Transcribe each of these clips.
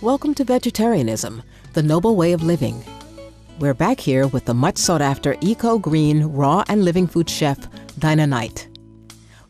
Welcome to Vegetarianism, the noble way of living. We're back here with the much sought-after eco-green, raw and living food chef, Dinah Knight.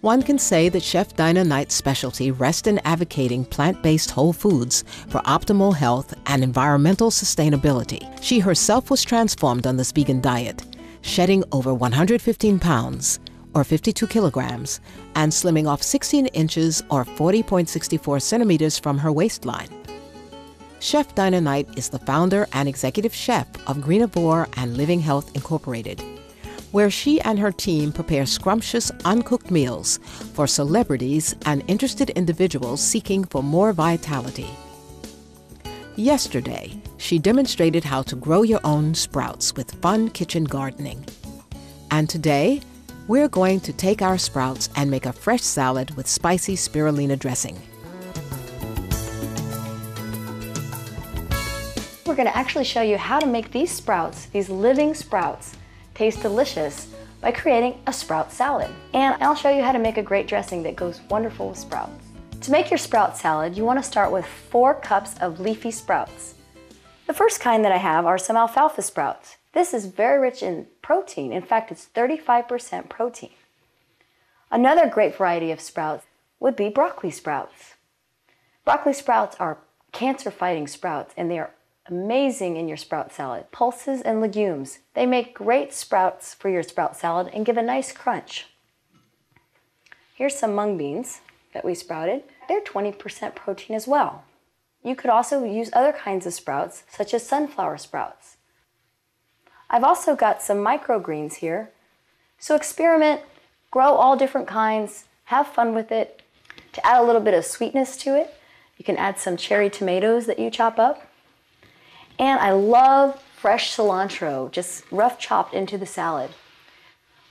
One can say that Chef Dinah Knight's specialty rests in advocating plant-based whole foods for optimal health and environmental sustainability. She herself was transformed on this vegan diet, shedding over 115 pounds, or 52 kilograms, and slimming off 16 inches or 40.64 centimeters from her waistline. Chef Dinah Knight is the founder and executive chef of Greenivore and Living Health Incorporated, where she and her team prepare scrumptious, uncooked meals for celebrities and interested individuals seeking for more vitality. Yesterday, she demonstrated how to grow your own sprouts with fun kitchen gardening. And today, we're going to take our sprouts and make a fresh salad with spicy spirulina dressing. We're going to actually show you how to make these sprouts, these living sprouts, taste delicious by creating a sprout salad. And I'll show you how to make a great dressing that goes wonderful with sprouts. To make your sprout salad, you want to start with 4 cups of leafy sprouts. The first kind that I have are some alfalfa sprouts. This is very rich in protein. In fact, it's 35% protein. Another great variety of sprouts would be broccoli sprouts. Broccoli sprouts are cancer-fighting sprouts, and they are amazing in your sprout salad. Pulses and legumes. They make great sprouts for your sprout salad and give a nice crunch. Here's some mung beans that we sprouted. They're 20% protein as well. You could also use other kinds of sprouts, such as sunflower sprouts. I've also got some microgreens here. So experiment, grow all different kinds, have fun with it. To add a little bit of sweetness to it, you can add some cherry tomatoes that you chop up. And I love fresh cilantro, just rough chopped into the salad.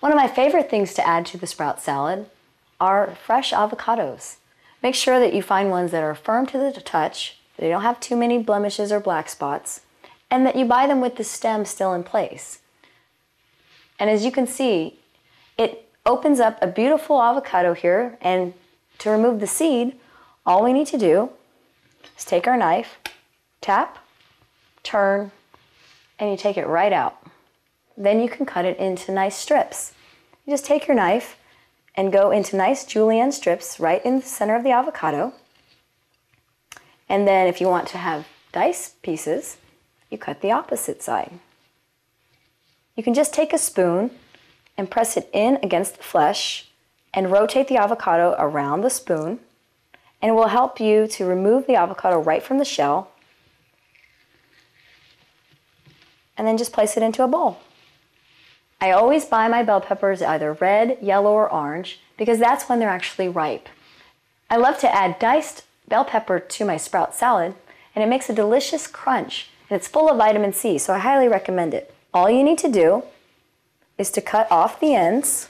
One of my favorite things to add to the sprout salad are fresh avocados. Make sure that you find ones that are firm to the touch, they don't have too many blemishes or black spots, and that you buy them with the stem still in place. And as you can see, it opens up a beautiful avocado here, and to remove the seed, all we need to do is take our knife, tap, turn, and you take it right out. Then you can cut it into nice strips. You just take your knife and go into nice julienne strips right in the center of the avocado. And then if you want to have diced pieces, you cut the opposite side. You can just take a spoon and press it in against the flesh and rotate the avocado around the spoon, and it will help you to remove the avocado right from the shell, and then just place it into a bowl. I always buy my bell peppers either red, yellow, or orange because that's when they're actually ripe. I love to add diced bell pepper to my sprout salad, and it makes a delicious crunch, and it's full of vitamin C, so I highly recommend it. All you need to do is to cut off the ends.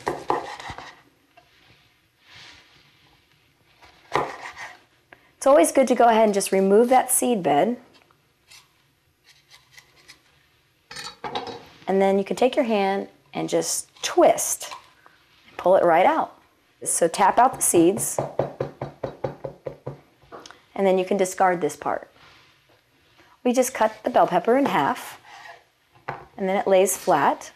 It's always good to go ahead and just remove that seed bed. And then you can take your hand and just twist and pull it right out. So tap out the seeds, and then you can discard this part. We just cut the bell pepper in half, and then it lays flat.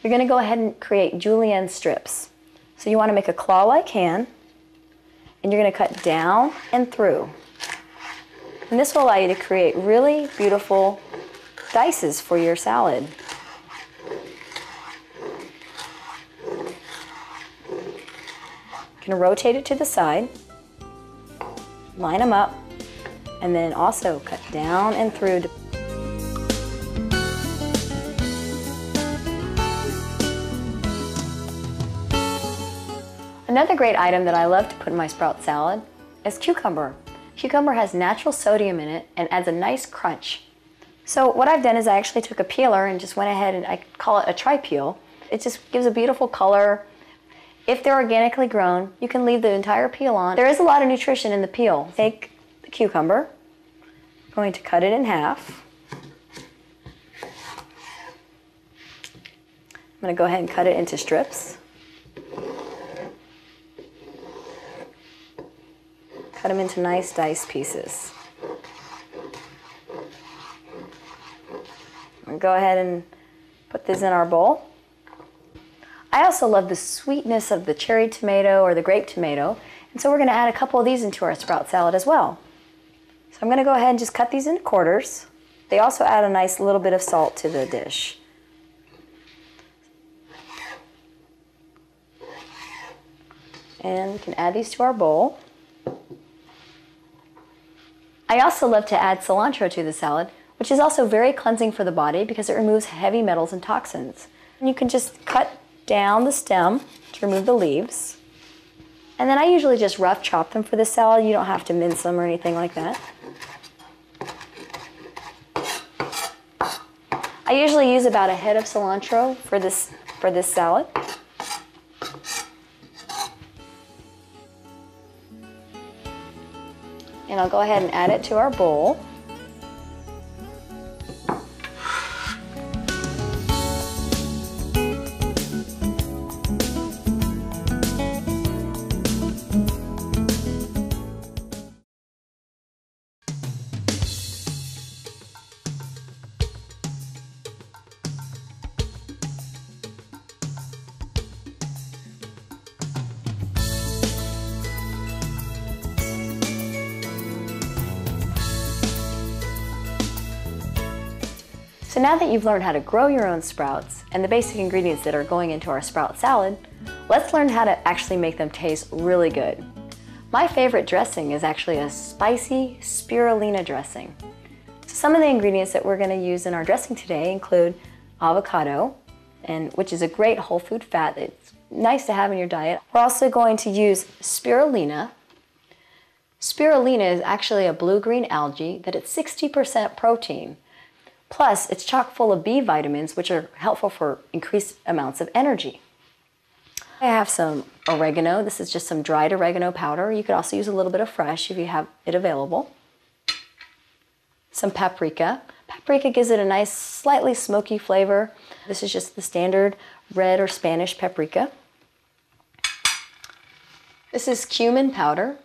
You're going to go ahead and create julienne strips. So you want to make a claw-like hand, and you're going to cut down and through. And this will allow you to create really beautiful dices for your salad. You can rotate it to the side, line them up, and then also cut down and through. Another great item that I love to put in my sprout salad is cucumber. Cucumber has natural sodium in it and adds a nice crunch. So what I've done is I actually took a peeler and just went ahead and I call it a tri-peel. It just gives a beautiful color. If they're organically grown, you can leave the entire peel on. There is a lot of nutrition in the peel. Take the cucumber, I'm going to cut it in half. I'm going to go ahead and cut it into strips. Cut them into nice diced pieces. Go ahead and put this in our bowl. I also love the sweetness of the cherry tomato or the grape tomato, and so we're going to add a couple of these into our sprout salad as well. So I'm going to go ahead and just cut these into quarters. They also add a nice little bit of salt to the dish. And we can add these to our bowl. I also love to add cilantro to the salad, which is also very cleansing for the body because it removes heavy metals and toxins. And you can just cut down the stem to remove the leaves. And then I usually just rough chop them for this salad. You don't have to mince them or anything like that. I usually use about a head of cilantro for this salad. And I'll go ahead and add it to our bowl. So now that you've learned how to grow your own sprouts and the basic ingredients that are going into our sprout salad, let's learn how to actually make them taste really good. My favorite dressing is actually a spicy spirulina dressing. So some of the ingredients that we're going to use in our dressing today include avocado, which is a great whole food fat that's nice to have in your diet. We're also going to use spirulina. Spirulina is actually a blue-green algae that it's 60% protein. Plus, it's chock full of B vitamins, which are helpful for increased amounts of energy. I have some oregano. This is just some dried oregano powder. You could also use a little bit of fresh if you have it available. Some paprika. Paprika gives it a nice, slightly smoky flavor. This is just the standard red or Spanish paprika. This is cumin powder.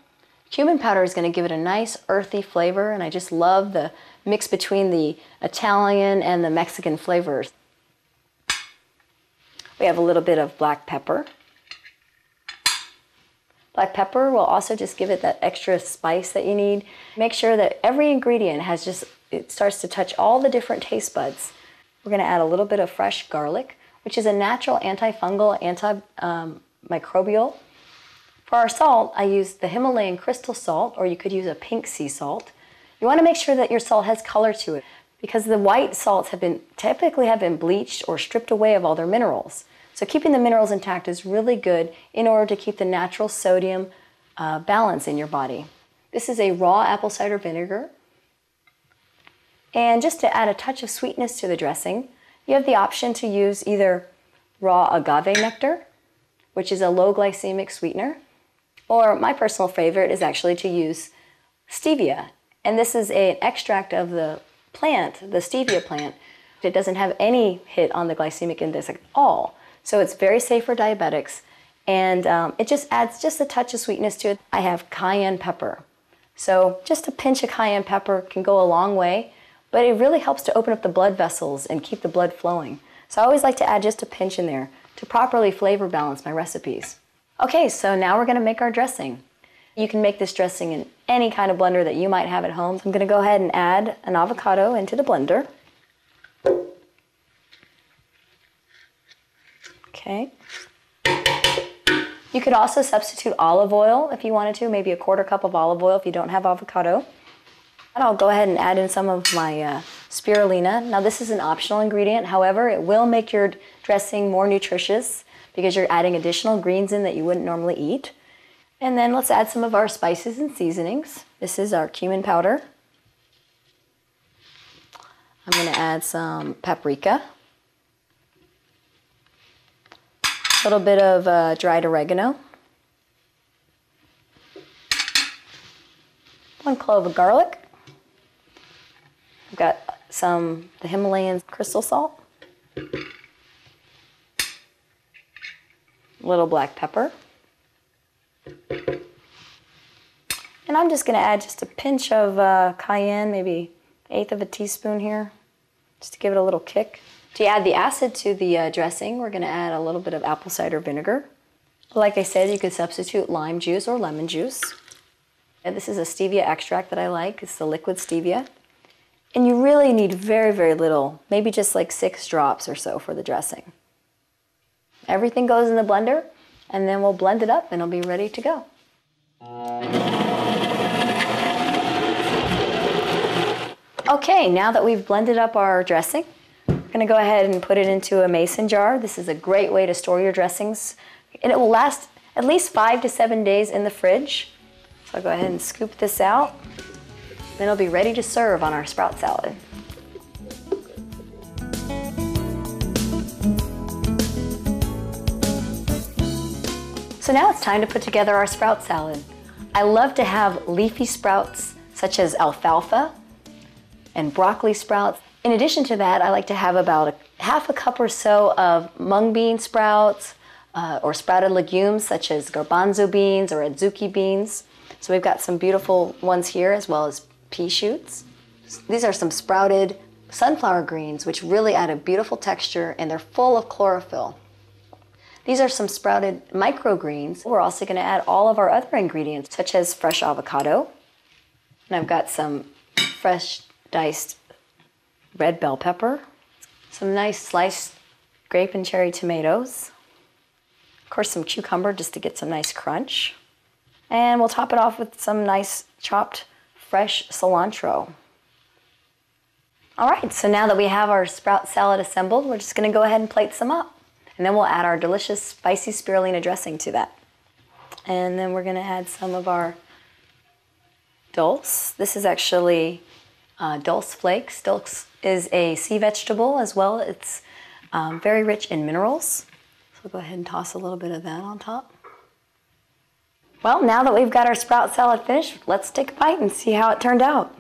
Cumin powder is going to give it a nice earthy flavor, and I just love the mix between the Italian and the Mexican flavors. We have a little bit of black pepper. Black pepper will also just give it that extra spice that you need. Make sure that every ingredient it starts to touch all the different taste buds. We're going to add a little bit of fresh garlic, which is a natural antifungal, antimicrobial. For our salt, I use the Himalayan crystal salt, or you could use a pink sea salt. You want to make sure that your salt has color to it because the white salts typically have been bleached or stripped away of all their minerals. So keeping the minerals intact is really good in order to keep the natural sodium balance in your body. This is a raw apple cider vinegar. And just to add a touch of sweetness to the dressing, you have the option to use either raw agave nectar, which is a low glycemic sweetener, or my personal favorite is actually to use stevia. And this is an extract of the plant, the stevia plant. It doesn't have any hit on the glycemic index at all. So it's very safe for diabetics, and it just adds just a touch of sweetness to it. I have cayenne pepper. So just a pinch of cayenne pepper can go a long way, but it really helps to open up the blood vessels and keep the blood flowing. So I always like to add just a pinch in there to properly flavor balance my recipes. Okay, so now we're going to make our dressing. You can make this dressing in any kind of blender that you might have at home. I'm going to go ahead and add an avocado into the blender. Okay. You could also substitute olive oil if you wanted to, maybe a quarter cup of olive oil if you don't have avocado. And I'll go ahead and add in some of my spirulina. Now this is an optional ingredient, however, it will make your dressing more nutritious because you're adding additional greens in that you wouldn't normally eat. And then let's add some of our spices and seasonings. This is our cumin powder. I'm going to add some paprika. A little bit of dried oregano. 1 clove of garlic. I've got the Himalayan crystal salt. A little black pepper. And I'm just going to add just a pinch of cayenne, maybe 1/8 of a teaspoon here. just to give it a little kick. To add the acid to the dressing, we're going to add a little bit of apple cider vinegar. Like I said, you could substitute lime juice or lemon juice. And this is a stevia extract that I like. It's the liquid stevia. And you really need very, very little, maybe just like 6 drops or so for the dressing. Everything goes in the blender, and then we'll blend it up and it'll be ready to go. Okay, now that we've blended up our dressing, we're going to go ahead and put it into a mason jar. This is a great way to store your dressings, and it will last at least 5 to 7 days in the fridge. So I'll go ahead and scoop this out. Then it'll be ready to serve on our sprout salad. So now it's time to put together our sprout salad. I love to have leafy sprouts such as alfalfa and broccoli sprouts. In addition to that, I like to have about half a cup or so of mung bean sprouts or sprouted legumes such as garbanzo beans or adzuki beans. So we've got some beautiful ones here as well as pea shoots. These are some sprouted sunflower greens which really add a beautiful texture, and they're full of chlorophyll. These are some sprouted microgreens. We're also going to add all of our other ingredients such as fresh avocado. And I've got some fresh diced red bell pepper, some nice sliced grape and cherry tomatoes, of course some cucumber just to get some nice crunch, and we'll top it off with some nice chopped fresh cilantro. All right, so now that we have our sprout salad assembled, we're just going to go ahead and plate some up, and then we'll add our delicious spicy spirulina dressing to that. And then we're going to add some of our dulse. This is actually dulse flakes. Dulse is a sea vegetable as well. It's very rich in minerals. So we'll go ahead and toss a little bit of that on top. Well, now that we've got our sprout salad finished, let's take a bite and see how it turned out.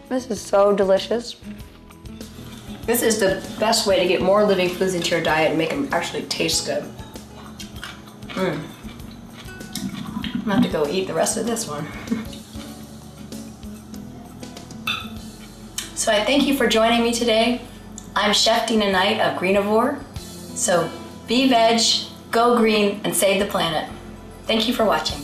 This is so delicious. This is the best way to get more living foods into your diet and make them actually taste good. I'm gonna have to go eat the rest of this one. So I thank you for joining me today. I'm Chef Dina Knight of Greenivore. So be veg, go green, and save the planet. Thank you for watching.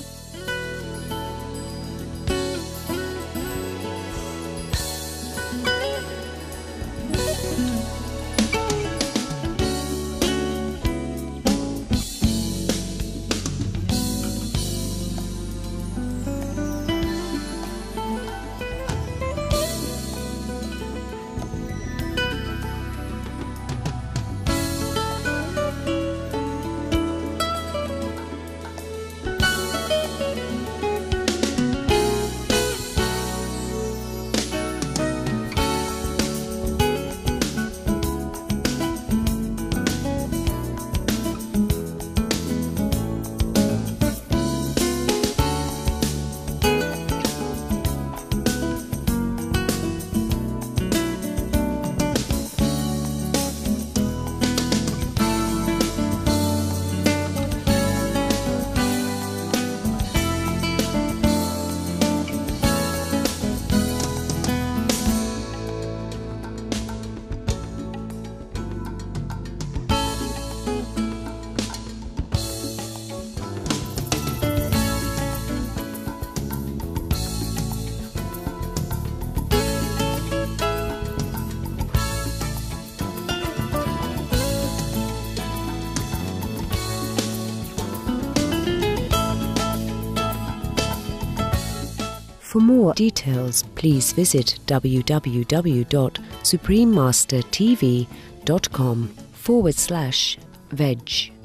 For more details, please visit www.suprememastertv.com/veg.